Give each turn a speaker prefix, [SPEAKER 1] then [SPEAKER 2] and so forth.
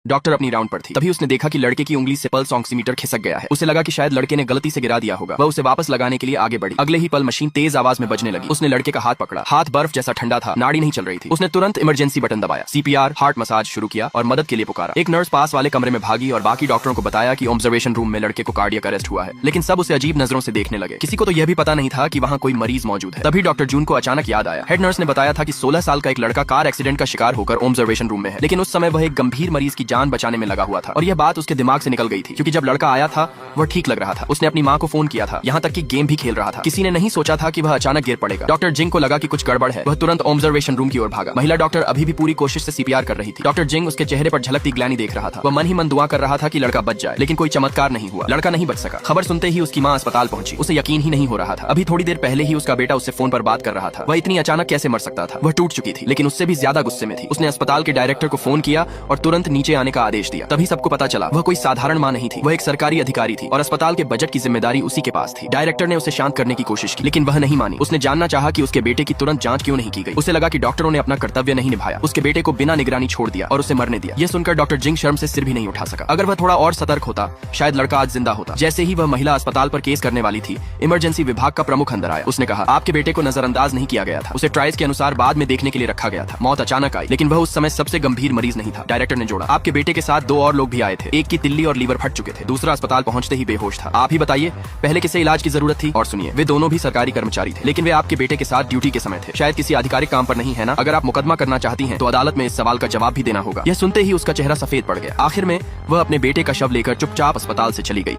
[SPEAKER 1] Doctor अपनी round पर थी, तभी उसने देखा कि लड़के की उंगली से पल्स ऑक्सीमीटर खिसक गया है। उसे लगा कि शायद लड़के ने गलती से गिरा दिया होगा। वह उसे वापस लगाने के लिए आगे बढ़ी। अगले ही पल मशीन तेज आवाज में बजने लगी। उसने लड़के का हाथ पकड़ा। हाथ बर्फ जैसा ठंडा था, नाड़ी नहीं चल रही थी। उसने तुरंत इमरजेंसी बटन दबाया, सीपीआर हार्ट मसाज शुरू किया और मदद के लिए पुकारा। एक नर्स पास वाले कमरे में भागी और बाकी डॉक्टरों को बताया कि ऑब्जर्वेशन रूम में लड़के को कार्डियक अरेस्ट हुआ है। लेकिन सब उसे अजीब नजरों से देखने लगे। किसी को तो यह भी पता नहीं था कि वहाँ कोई मरीज मौजूद है। तभी डॉक्टर जून को अचानक याद आया। हेड नर्स ने बताया था कि 16 साल का एक लड़का कार एक्सीडेंट का शिकार होकर ऑब्जर्वेशन रूम में है, लेकिन उस समय वह एक गंभीर मरीज की जान बचाने में लगा हुआ था। और यह बात उसके दिमाग से निकल गई थी, क्योंकि जब लड़का आया था वह ठीक लग रहा था। उसने अपनी माँ को फोन किया था, यहाँ तक कि गेम भी खेल रहा था। किसी ने नहीं सोचा था कि वह अचानक गिर पड़ेगा। डॉक्टर जिंग को लगा कि कुछ गड़बड़ है। वह तुरंत ऑब्जर्वेशन रूम की ओर भागा। महिला डॉक्टर अभी भी पूरी कोशिश से सीपीआर कर रही थी। डॉक्टर जिंग उसके चेहरे पर झलकती ग्लैनी देख रहा था। वह मन ही मन दुआ कर रहा था कि लड़का बच जाए, लेकिन कोई चमत्कार नहीं हुआ। लड़का नहीं बच सका। खबर सुनते ही उसकी माँ अस्पताल पहुंची। उसे यकीन ही नहीं हो रहा था। अभी थोड़ी देर पहले ही उसका बेटा उससे फोन पर बात कर रहा था। वह इतनी अचानक कैसे मर सकता था। वह टूट चुकी थी, लेकिन उससे भी ज्यादा गुस्से में थी। उसने अस्पताल के डायरेक्टर को फोन किया और तुरंत नीचे आने का आदेश दिया। तभी सबको पता चला वह कोई साधारण माँ नहीं थी। वह एक सरकारी अधिकारी थी और अस्पताल के बजट की जिम्मेदारी उसी के पास थी। डायरेक्टर ने उसे शांत करने की कोशिश की, लेकिन वह नहीं मानी। उसने जानना चाहा कि उसके बेटे की तुरंत जांच क्यों नहीं की गई। उसे लगा कि डॉक्टरों ने अपना कर्तव्य नहीं निभाया, उसके बेटे को बिना निगरानी छोड़ दिया और उसे मरने दिया। यह सुनकर डॉक्टर जिंग शर्म से सिर भी नहीं उठा सका। अगर वह थोड़ा और सतर्क होता, शायद लड़का आज जिंदा होता। जैसे ही वह महिला अस्पताल पर केस करने वाली थी, इमरजेंसी विभाग का प्रमुख अंदर आया। उसने कहा, आपके बेटे को नजरअंदाज नहीं किया गया था। उसे ट्रायल्स के अनुसार बाद में देखने के लिए रखा गया था। मौत अचानक आई, लेकिन वह उस समय सबसे गंभीर मरीज नहीं था। डायरेक्टर ने जोड़ा, आपके बेटे के साथ 2 और लोग भी आए थे। एक की तिल्ली और लीवर फट चुके थे, दूसरा अस्पताल पहुंचते ही बेहोश था। आप ही बताइए, पहले किसे इलाज की जरूरत थी? और सुनिए, वे दोनों भी सरकारी कर्मचारी थे, लेकिन वे आपके बेटे के साथ ड्यूटी के समय थे। शायद किसी आधिकारिक काम पर नहीं, है ना? अगर आप मुकदमा करना चाहती हैं, तो अदालत में इस सवाल का जवाब भी देना होगा। यह सुनते ही उसका चेहरा सफेद पड़ गया। आखिर में वह अपने बेटे का शव लेकर चुपचाप अस्पताल से चली गई।